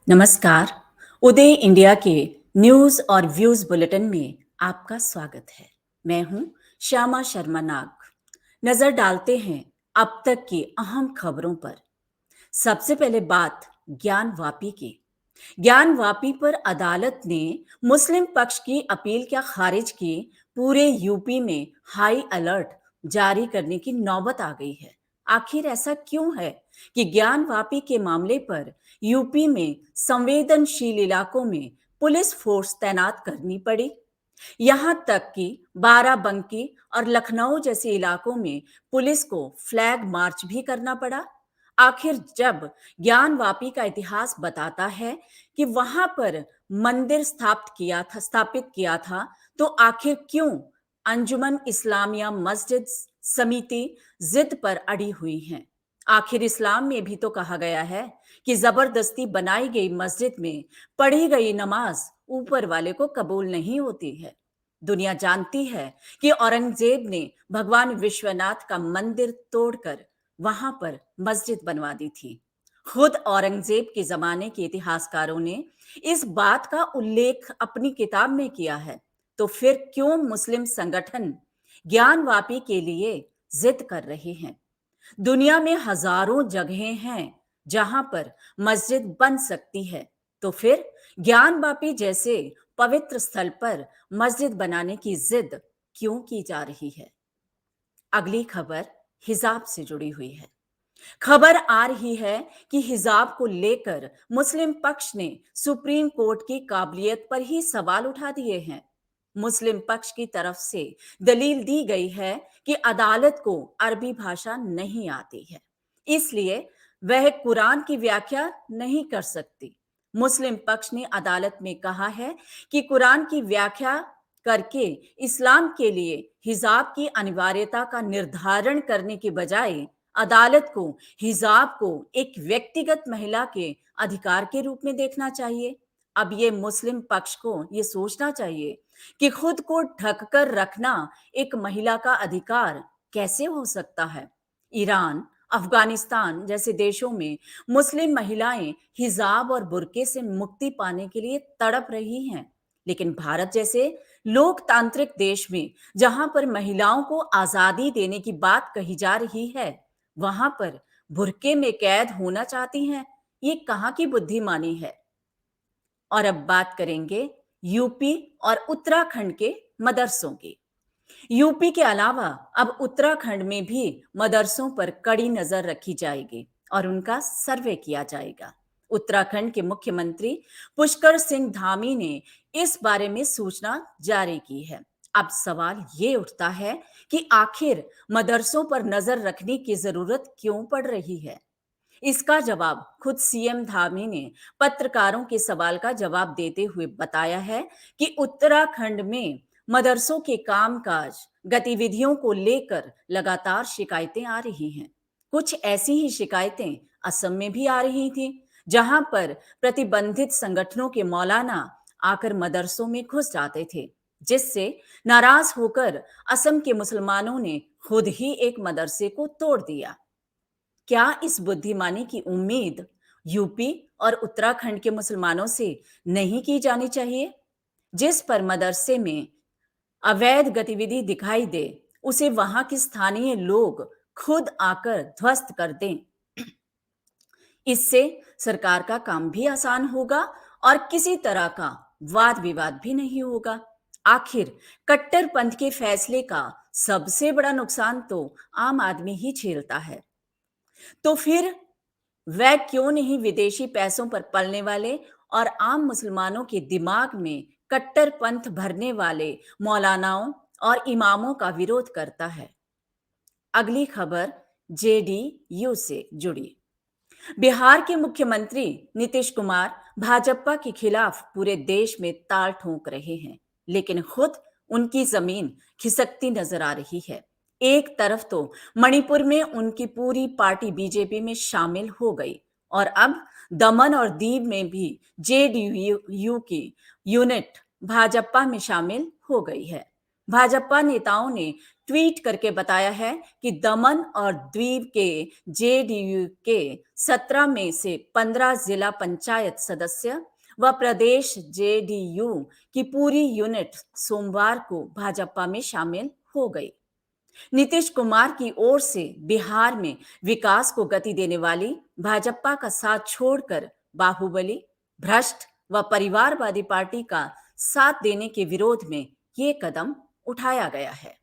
नमस्कार। उदय इंडिया के न्यूज और व्यूज बुलेटिन में आपका स्वागत है। मैं हूं श्यामा शर्मा नाग। नजर डालते हैं अब तक की अहम खबरों पर। सबसे पहले बात ज्ञान वापी की। ज्ञान वापी पर अदालत ने मुस्लिम पक्ष की अपील क्या खारिज की। पूरे यूपी में हाई अलर्ट जारी करने की नौबत आ गई है। आखिर ऐसा क्यों है कि ज्ञान वापी के मामले पर यूपी में संवेदनशील इलाकों में पुलिस फोर्स तैनात करनी पड़ी। यहां तक कि बाराबंकी और लखनऊ जैसे इलाकों में पुलिस को फ्लैग मार्च भी करना पड़ा। आखिर जब ज्ञान वापी का इतिहास बताता है कि वहां पर मंदिर स्थापित किया था, तो आखिर क्यों अंजुमन इस्लामिया मस्जिद समिति जिद पर अड़ी हुई है। आखिर इस्लाम में भी तो कहा गया है कि जबरदस्ती बनाई गई मस्जिद में पढ़ी गई नमाज ऊपर वाले को कबूल नहीं होती है। दुनिया जानती है कि औरंगजेब ने भगवान विश्वनाथ का मंदिर तोड़कर वहां पर मस्जिद बनवा दी थी। खुद औरंगजेब के जमाने के इतिहासकारों ने इस बात का उल्लेख अपनी किताब में किया है। तो फिर क्यों मुस्लिम संगठन ज्ञानवापी के लिए जिद कर रहे हैं। दुनिया में हजारों जगहें हैं जहां पर मस्जिद बन सकती है, तो फिर ज्ञानवापी जैसे पवित्र स्थल पर मस्जिद बनाने की जिद क्यों की जा रही है। अगली खबर हिजाब से जुड़ी हुई है। खबर आ रही है कि हिजाब को लेकर मुस्लिम पक्ष ने सुप्रीम कोर्ट की काबिलियत पर ही सवाल उठा दिए हैं। मुस्लिम पक्ष की तरफ से दलील दी गई है कि अदालत को अरबी भाषा नहीं आती है, इसलिए वह कुरान की व्याख्या नहीं कर सकती। मुस्लिम पक्ष ने अदालत में कहा है कि कुरान की व्याख्या करके इस्लाम के लिए हिजाब की अनिवार्यता का निर्धारण करने के बजाय अदालत को हिजाब को एक व्यक्तिगत महिला के अधिकार के रूप में देखना चाहिए। अब ये मुस्लिम पक्ष को ये सोचना चाहिए कि खुद को ढककर रखना एक महिला का अधिकार कैसे हो सकता है। ईरान, अफगानिस्तान जैसे देशों में मुस्लिम महिलाएं हिजाब और बुर्के से मुक्ति पाने के लिए तड़प रही हैं, लेकिन भारत जैसे लोकतांत्रिक देश में जहां पर महिलाओं को आजादी देने की बात कही जा रही है, वहां पर बुर्के में कैद होना चाहती हैं। ये कहां की बुद्धिमानी है। और अब बात करेंगे यूपी और उत्तराखंड के मदरसों की। यूपी के अलावा अब उत्तराखंड में भी मदरसों पर कड़ी नजर रखी जाएगी और उनका सर्वे किया जाएगा। उत्तराखंड के मुख्यमंत्री पुष्कर सिंह धामी ने इस बारे में सूचना जारी की है। अब सवाल ये उठता है कि आखिर मदरसों पर नजर रखने की जरूरत क्यों पड़ रही है। इसका जवाब खुद सीएम धामी ने पत्रकारों के सवाल का जवाब देते हुए बताया है कि उत्तराखंड में मदरसों के कामकाज गतिविधियों को लेकर लगातार शिकायतें आ रही हैं। कुछ ऐसी ही शिकायतें असम में भी आ रही थी, जहां पर प्रतिबंधित संगठनों के मौलाना आकर मदरसों में घुस जाते थे, जिससे नाराज होकर असम के मुसलमानों ने खुद ही एक मदरसे को तोड़ दिया। क्या इस बुद्धिमानी की उम्मीद यूपी और उत्तराखंड के मुसलमानों से नहीं की जानी चाहिए। जिस पर मदरसे में अवैध गतिविधि दिखाई दे, उसे वहां के स्थानीय लोग खुद आकर ध्वस्त कर दें। इससे सरकार का काम भी आसान होगा और किसी तरह का वाद विवाद भी नहीं होगा। आखिर कट्टरपंथ के फैसले का सबसे बड़ा नुकसान तो आम आदमी ही झेलता है। तो फिर वह क्यों नहीं विदेशी पैसों पर पलने वाले और आम मुसलमानों के दिमाग में कट्टरपंथ भरने वाले मौलानाओं और इमामों का विरोध करता है। अगली खबर जेडीयू से जुड़ी। बिहार के मुख्यमंत्री नीतीश कुमार भाजपा के खिलाफ पूरे देश में ताल ठोक रहे हैं, लेकिन खुद उनकी जमीन खिसकती नजर आ रही है। एक तरफ तो मणिपुर में उनकी पूरी पार्टी बीजेपी में शामिल हो गई और अब दमन और दीव में भी जेडीयू की यूनिट भाजपा में शामिल हो गई है। भाजपा नेताओं ने ट्वीट करके बताया है कि दमन और दीव के जेडीयू के 17 में से 15 जिला पंचायत सदस्य व प्रदेश जेडीयू की पूरी यूनिट सोमवार को भाजपा में शामिल हो गई। नीतीश कुमार की ओर से बिहार में विकास को गति देने वाली भाजपा का साथ छोड़कर बाहुबली, भ्रष्ट व परिवारवादी पार्टी का साथ देने के विरोध में ये कदम उठाया गया है।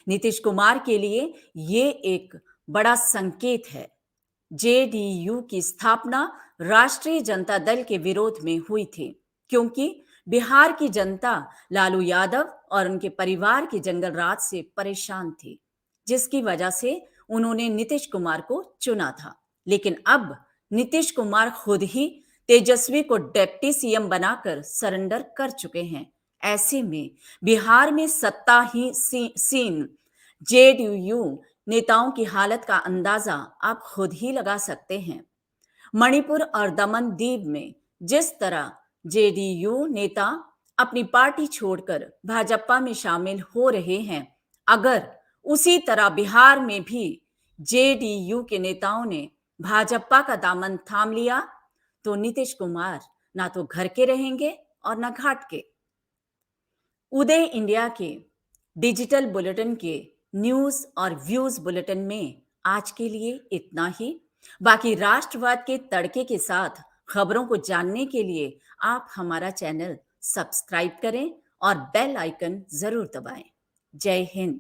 नीतीश कुमार के लिए ये एक बड़ा संकेत है। जेडीयू की स्थापना राष्ट्रीय जनता दल के विरोध में हुई थी, क्योंकि बिहार की जनता लालू यादव और उनके परिवार के जंगल राज से परेशान थी, जिसकी वजह से उन्होंने नीतीश कुमार को चुना था। लेकिन अब नीतीश कुमार खुद ही तेजस्वी को डिप्टी सीएम बनाकर सरेंडर कर चुके हैं। ऐसे में बिहार में सत्तासीन जेडीयू नेताओं की हालत का अंदाजा आप खुद ही लगा सकते हैं। मणिपुर और दमन दीव में जिस तरह जेडीयू नेता अपनी पार्टी छोड़कर भाजपा में शामिल हो रहे हैं, अगर उसी तरह बिहार में भी जेडीयू के नेताओं ने भाजपा का दामन थाम लिया तो नीतीश कुमार ना तो घर के रहेंगे और ना घाट के। उदय इंडिया के डिजिटल बुलेटिन के न्यूज और व्यूज बुलेटिन में आज के लिए इतना ही। बाकी राष्ट्रवाद के तड़के के साथ खबरों को जानने के लिए आप हमारा चैनल सब्सक्राइब करें और बेल आइकन जरूर दबाएं। जय हिंद।